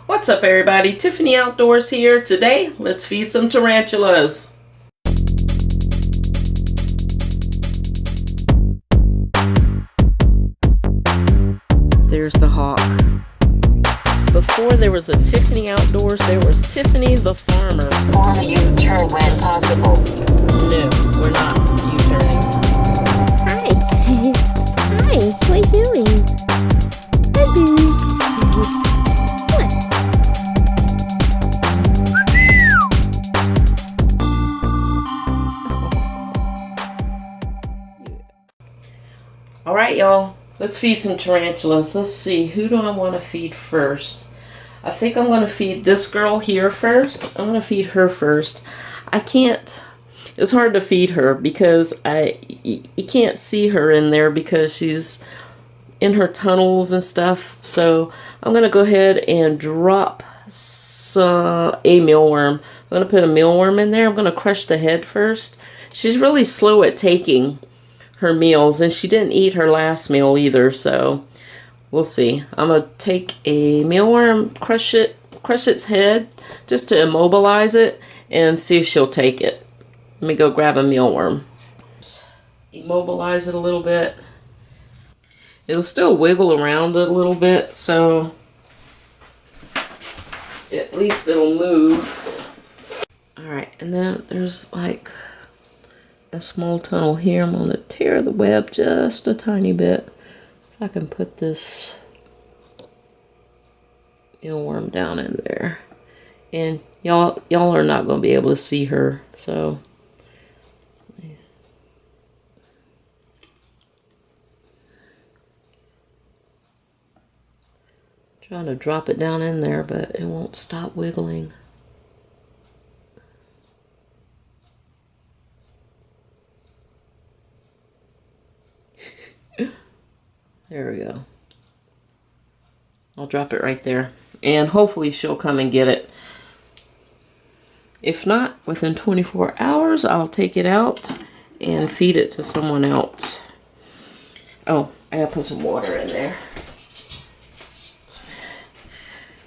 What's up, everybody? Tiffany Outdoors here. Today, let's feed some tarantulas. There's the hawk. Before there was a Tiffany Outdoors, there was Tiffany the farmer. On a U-turn when possible. No, we're not U-turning. Hi. Hi, what are you doing? Hi, baby. What? Alright, y'all. Let's feed some tarantulas. Let's see, who do I want to feed first? I think I'm going to feed this girl here first. I'm going to feed her first. I can't... It's hard to feed her because you can't see her in there because she's in her tunnels and stuff. So I'm going to go ahead and drop a mealworm. I'm going to put a mealworm in there. I'm going to crush the head first. She's really slow at taking her meals, and she didn't eat her last meal either, so we'll see. I'm going to take a mealworm, crush its head just to immobilize it and see if she'll take it. Let me go grab a mealworm. Immobilize it a little bit. It'll still wiggle around a little bit, so at least it'll move. Alright, and then there's like a small tunnel here. I'm going to tear the web just a tiny bit so I can put this mealworm down in there. And y'all are not going to be able to see her, so trying to drop it down in there, but it won't stop wiggling. There we go. I'll drop it right there. And hopefully she'll come and get it. If not, within 24 hours, I'll take it out and feed it to someone else. Oh, I gotta put some water in there.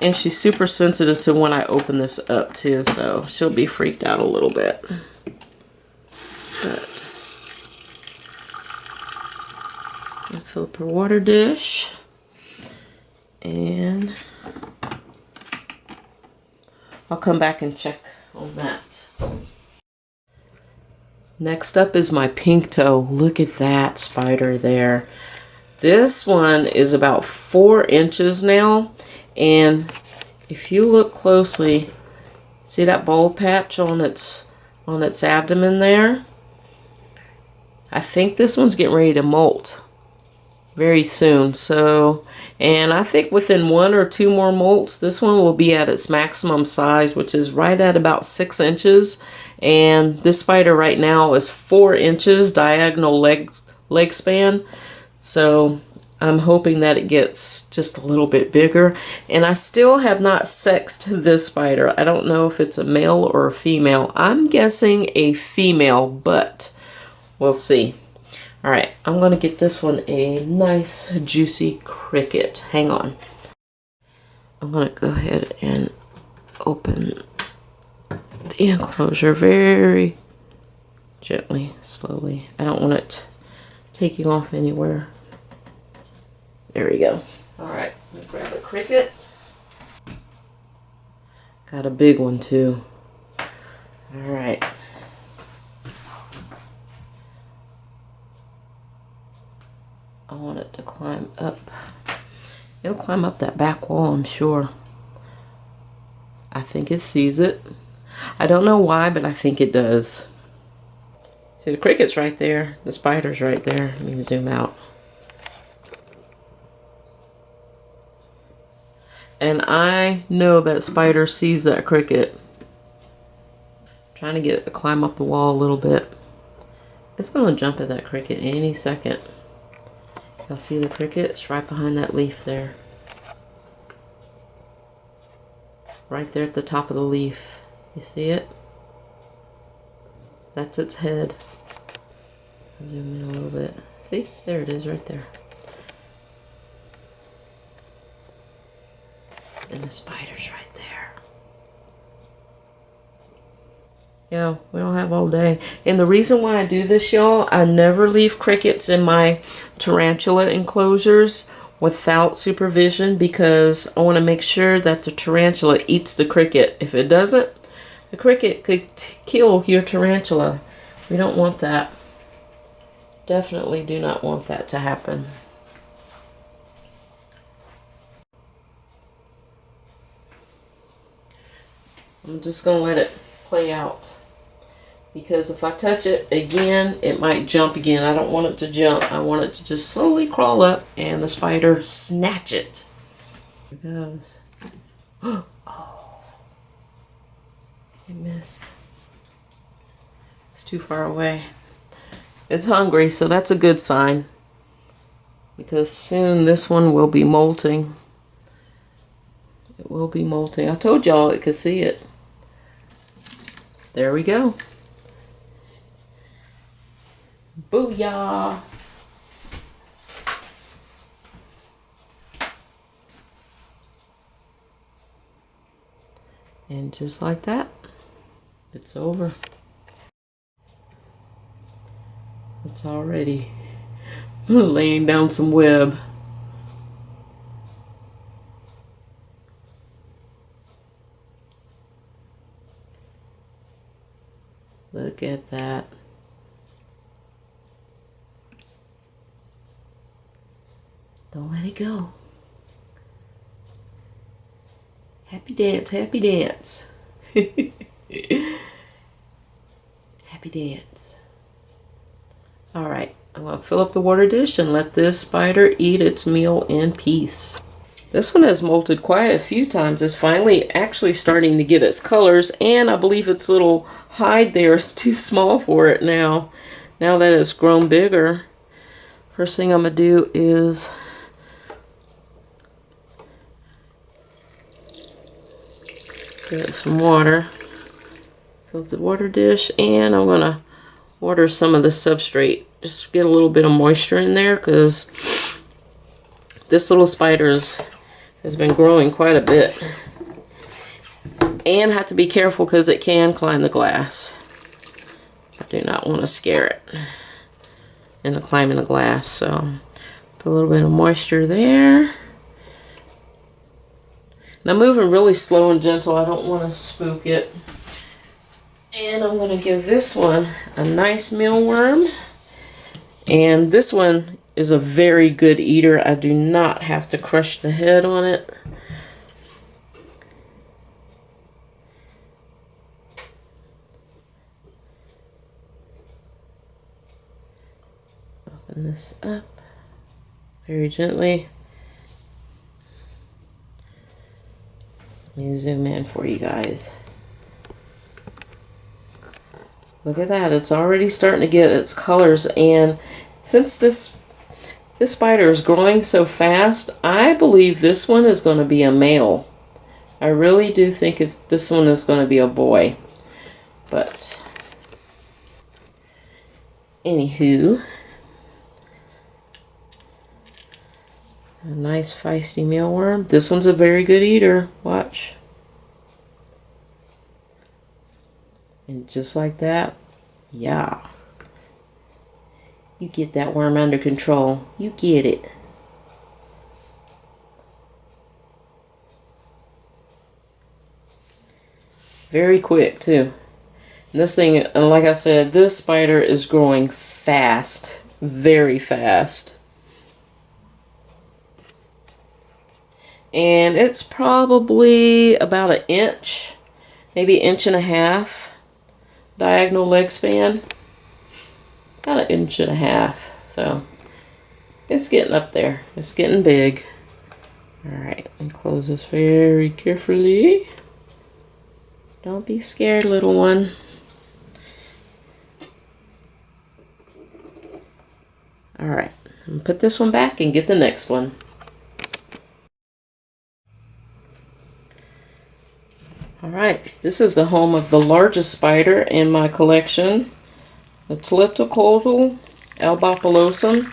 And she's super sensitive to when I open this up too, so she'll be freaked out a little bit. But fill up her water dish, and I'll come back and check on that. Next up is my pink toe. Look at that spider there. This one is about 4 inches now, and if you look closely, see that bald patch on its abdomen there? I think this one's getting ready to molt very soon. So, and I think within 1 or 2 more molts, this one will be at its maximum size, which is right at about 6 inches. And this spider right now is 4 inches diagonal leg span. So I'm hoping that it gets just a little bit bigger. And I still have not sexed this spider. I don't know if it's a male or a female. I'm guessing a female, but we'll see. Alright, I'm going to get this one a nice juicy cricket. Hang on. I'm going to go ahead and open the enclosure very gently, slowly. I don't want it taking off anywhere. There we go. Alright, let me grab a cricket. Got a big one too. Alright. I want it to climb up. It'll climb up that back wall, I'm sure. I think it sees it. I don't know why, but I think it does. See, the cricket's right there. The spider's right there. Let me zoom out. And I know that spider sees that cricket. Trying to get it to climb up the wall a little bit. It's going to jump at that cricket any second. Y'all see the cricket? It's right behind that leaf there. Right there at the top of the leaf. You see it? That's its head. Zoom in a little bit. See? There it is right there. And the spider's right there. Yeah, we don't have all day. And the reason why I do this, y'all, I never leave crickets in my tarantula enclosures without supervision, because I want to make sure that the tarantula eats the cricket. If it doesn't, the cricket could kill your tarantula. We don't want that. Definitely do not want that to happen. I'm just going to let it play out, because if I touch it again, it might jump again. I don't want it to jump. I want it to just slowly crawl up and the spider snatch it. Here it goes. Oh, it missed. It's too far away. It's hungry, so that's a good sign, because soon this one will be molting. It will be molting. I told y'all it could see it. There we go. Booyah! And just like that, it's over. It's already laying down some web. Look at that. Don't let it go. Happy dance, happy dance. Happy dance. All right, I'm gonna fill up the water dish and let this spider eat its meal in peace. This one has molted quite a few times. It's finally actually starting to get its colors, and I believe its little hide there is too small for it now. Now that it's grown bigger, first thing I'm gonna do is get some water. Fill the water dish, and I'm gonna water some of the substrate. Just get a little bit of moisture in there, because this little spider has been growing quite a bit. And have to be careful, because it can climb the glass. I do not want to scare it into climbing the glass. So put a little bit of moisture there. And I'm moving really slow and gentle. I don't want to spook it. And I'm going to give this one a nice mealworm. And this one is a very good eater. I do not have to crush the head on it. Open this up very gently. Let me zoom in for you guys. Look at that. It's already starting to get its colors, and since this spider is growing so fast, I believe this one is going to be a male. I really do think this one is going to be a boy. But anywho, a nice feisty mealworm. This one's a very good eater. Watch. And just like that, yeah. You get that worm under control. You get it. Very quick, too. And this thing, and like I said, this spider is growing fast. Very fast. And it's probably about an inch, maybe an inch and a half. Diagonal leg span, about an inch and a half. So it's getting up there. It's getting big. All right, and close this very carefully. Don't be scared, little one. All right, I'm gonna put this one back and get the next one. Alright, this is the home of the largest spider in my collection, the Hapalopus albopilosum.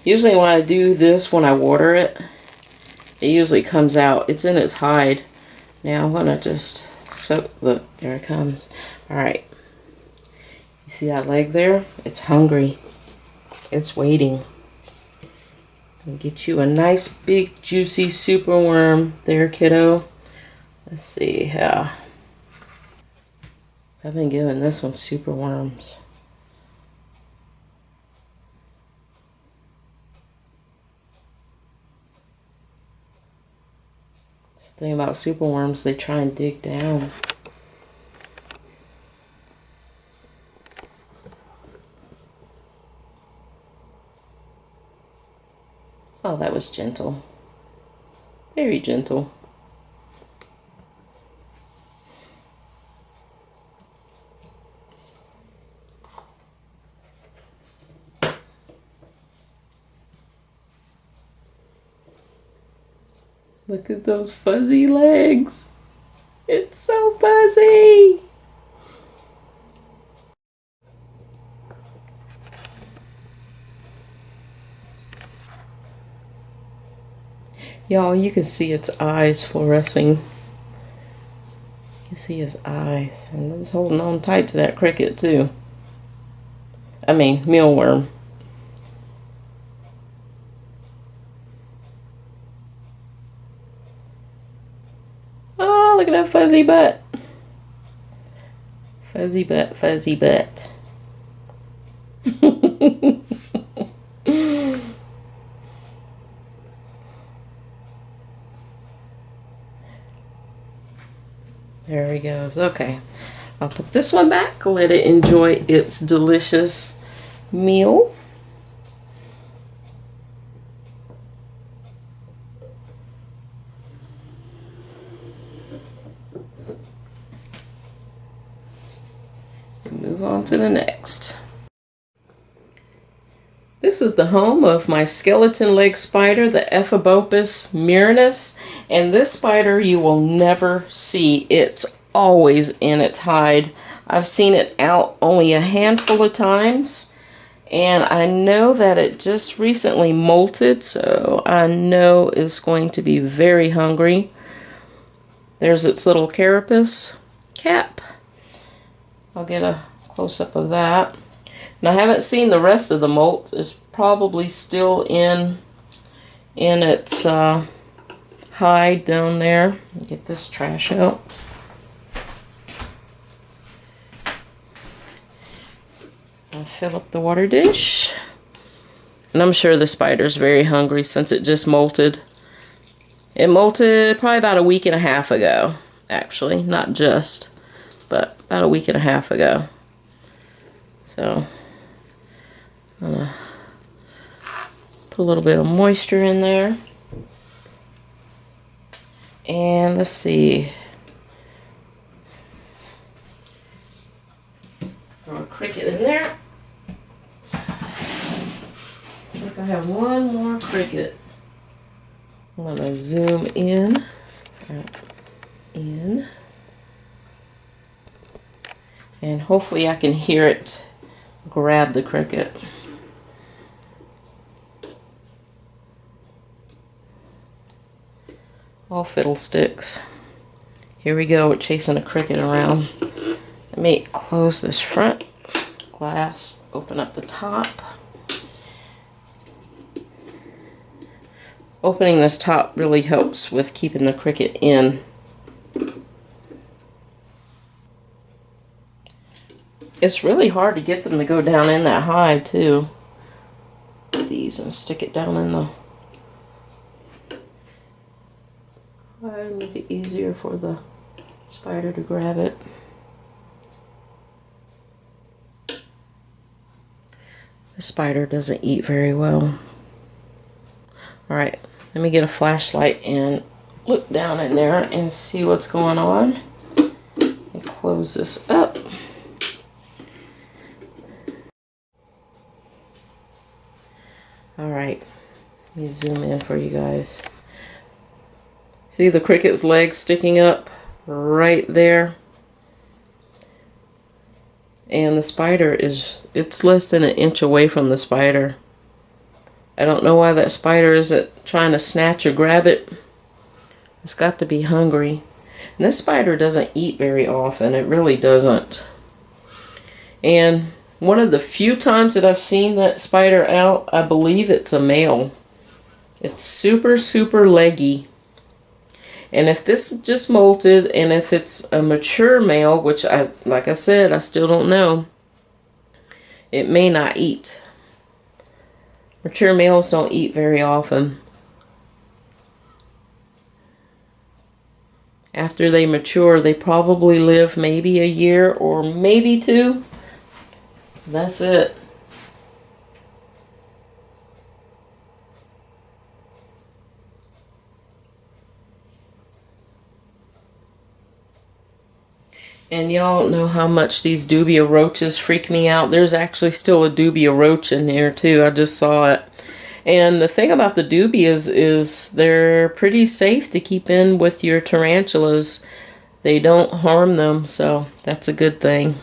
Usually when I do this, when I water it, it usually comes out. It's in its hide. Now I'm gonna just soak, look, there it comes. All right, you see that leg there? It's hungry. It's waiting. And get you a nice big juicy super worm there, kiddo. Let's see how. I've been giving this one super worms. This thing about super worms, they try and dig down. Oh, that was gentle. Very gentle. Look at those fuzzy legs. It's so fuzzy. Y'all, you can see its eyes fluorescing. You can see his eyes. And it's holding on tight to that cricket too. I mean, mealworm. Oh, look at that fuzzy butt. Fuzzy butt, fuzzy butt. There he goes. Okay. I'll put this one back. Let it enjoy its delicious meal. Move on to the next. This is the home of my skeleton leg spider, the Hapalopus mirinus, and this spider you will never see. It's always in its hide. I've seen it out only a handful of times, and I know that it just recently molted, so I know it's going to be very hungry. There's its little carapace cap. I'll get a close-up of that. And I haven't seen the rest of the molt. It's probably still in its hide down there. Get this trash out. I'll fill up the water dish. And I'm sure the spider's very hungry since it just molted. It molted probably about a week and a half ago, actually. Not just, but about a week and a half ago. So I'm gonna put a little bit of moisture in there. And let's see. Throw a cricket in there. I think I have one more cricket. I'm gonna zoom in. In. And hopefully I can hear it grab the cricket. All fiddlesticks. Here we go, we're chasing a cricket around. Let me close this front glass, open up the top. Opening this top really helps with keeping the cricket in. It's really hard to get them to go down in that hide too. These and stick it down in the hide, make it easier for the spider to grab it. The spider doesn't eat very well. Alright, let me get a flashlight and look down in there and see what's going on. Let me close this up. Alright, let me zoom in for you guys. See the cricket's leg sticking up right there? And the spider it's less than an inch away from the spider. I don't know why that spider isn't trying to snatch or grab it. It's got to be hungry. And this spider doesn't eat very often. It really doesn't. And one of the few times that I've seen that spider out, I believe it's a male. It's super, super leggy. And if this just molted, and if it's a mature male, which like I said, I still don't know, it may not eat. Mature males don't eat very often. After they mature, they probably live maybe a year or maybe 2. That's it. And y'all know how much these dubia roaches freak me out. There's actually still a dubia roach in here too. I just saw it. And the thing about the dubias is they're pretty safe to keep in with your tarantulas. They don't harm them, so that's a good thing.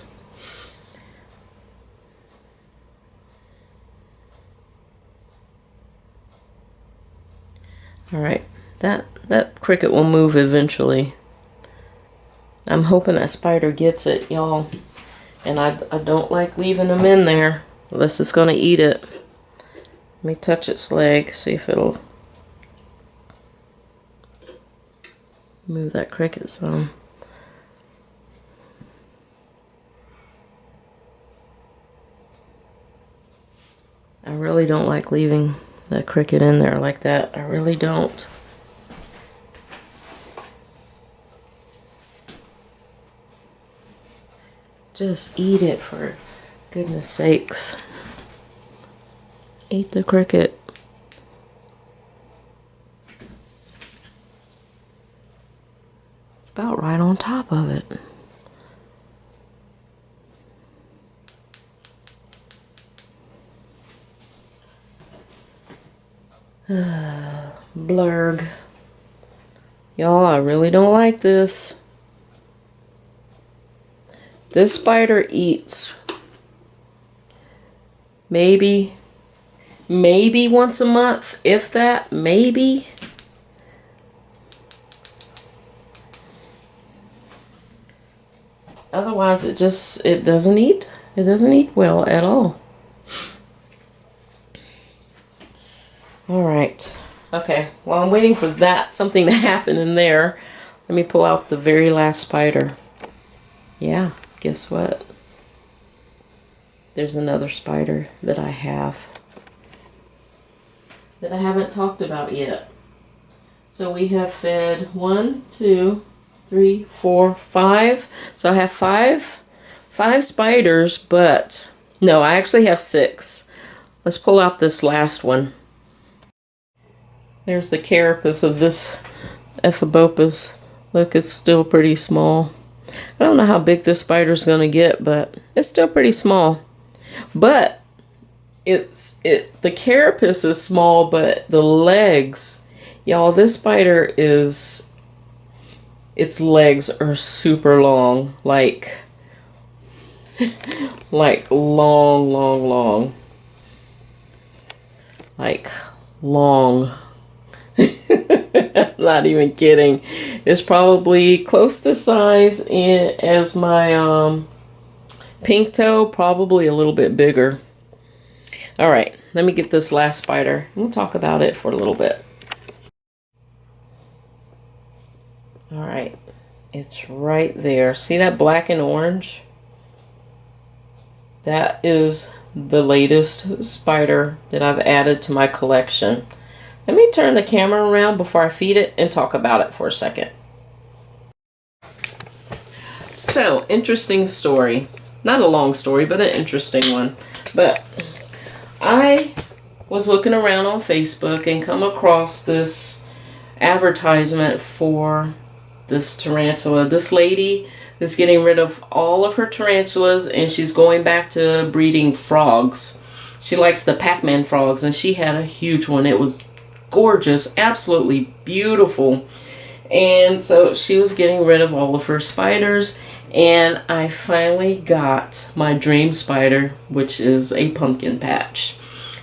Alright, that cricket will move eventually. I'm hoping that spider gets it, y'all. And I don't like leaving them in there unless it's going to eat it. Let me touch its leg, see if it'll move that cricket some. I really don't like leaving that cricket in there like that. I really don't. Just eat it, for goodness sakes. Eat the cricket. It's about right on top of it. Blurg. Y'all, I really don't like this. This spider eats maybe once a month, if that, maybe. Otherwise, it doesn't eat. It doesn't eat well at all. All right. Okay. Well, I'm waiting for something to happen in there. Let me pull out the very last spider. Yeah. Guess what? There's another spider that I have that I haven't talked about yet. So we have fed 1, 2, 3, 4, 5. So I have five spiders, but no, I actually have 6. Let's pull out this last one. There's the carapace of this Hapalopus. Look, it's still pretty small. I don't know how big this spider's going to get, but it's still pretty small. But the carapace is small, but the legs, y'all, this spider its legs are super long, like long, like long. Not even kidding. It's probably close to size as my pink toe, probably a little bit bigger. All right, let me get this last spider. We'll talk about it for a little bit. All right, it's right there. See that black and orange? That is the latest spider that I've added to my collection. Let me turn the camera around before I feed it and talk about it for a second. So, interesting story. Not a long story, but an interesting one. But I was looking around on Facebook and come across this advertisement for this tarantula. This lady is getting rid of all of her tarantulas and she's going back to breeding frogs. She likes the Pac-Man frogs and she had a huge one. It was gorgeous, absolutely beautiful. And so she was getting rid of all of her spiders, and I finally got my dream spider, which is a pumpkin patch.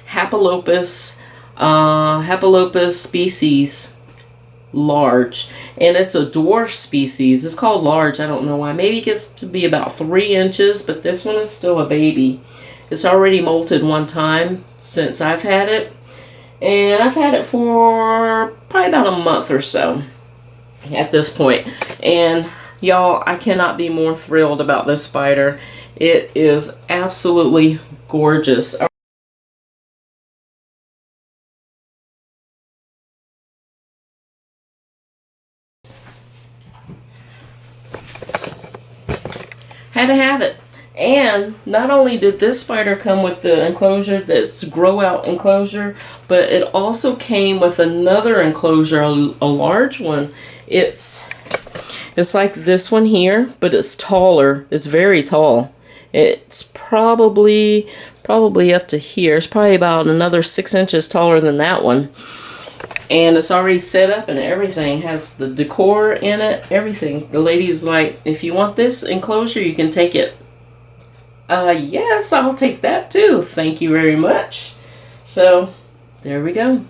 Hapalopus. Hapalopus species, large, and it's a dwarf species. It's called large. I don't know why. Maybe it gets to be about 3 inches, but this one is still a baby. It's already molted one time since I've had it, and I've had it for probably about a month or so at this point. And y'all, I cannot be more thrilled about this spider. It is absolutely gorgeous. Had to have it. And not only did this spider come with the enclosure that's grow out enclosure, but it also came with another enclosure, a large one. It's like this one here, but it's taller. It's very tall. It's probably up to here. It's probably about another 6 inches taller than that one. And it's already set up and everything. Has the decor in it, everything. The lady's like, if you want this enclosure, you can take it. Yes, I'll take that too. Thank you very much. So, there we go.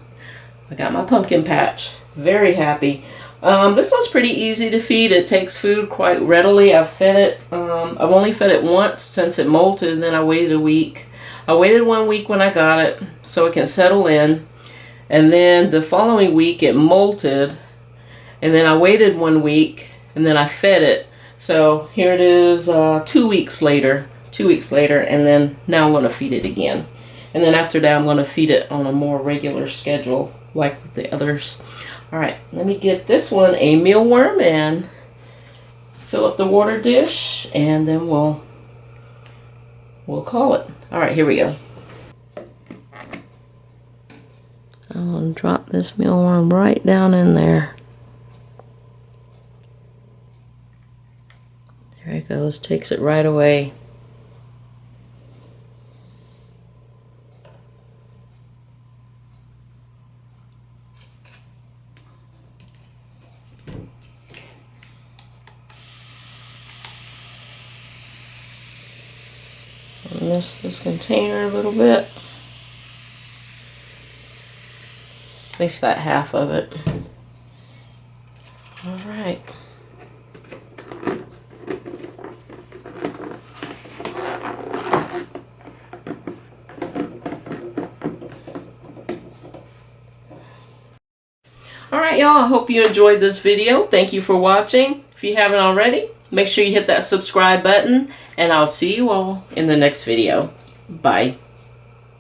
I got my pumpkin patch. Very happy. This one's pretty easy to feed. It takes food quite readily. I've fed it. I've only fed it once since it molted, and then I waited a week. I waited 1 week when I got it so it can settle in. And then the following week it molted, and then I waited 1 week, and then I fed it. So here it is 2 weeks later. 2 weeks later, and then now I'm going to feed it again. And then after that I'm going to feed it on a more regular schedule like the others. Alright, let me get this one a mealworm and fill up the water dish, and then we'll call it. Alright, here we go. I'm going to drop this mealworm right down in there. There it goes. Takes it right away. Mist this container a little bit. At least that half of it. All right. All right, y'all. I hope you enjoyed this video. Thank you for watching. If you haven't already, make sure you hit that subscribe button, and I'll see you all in the next video. Bye.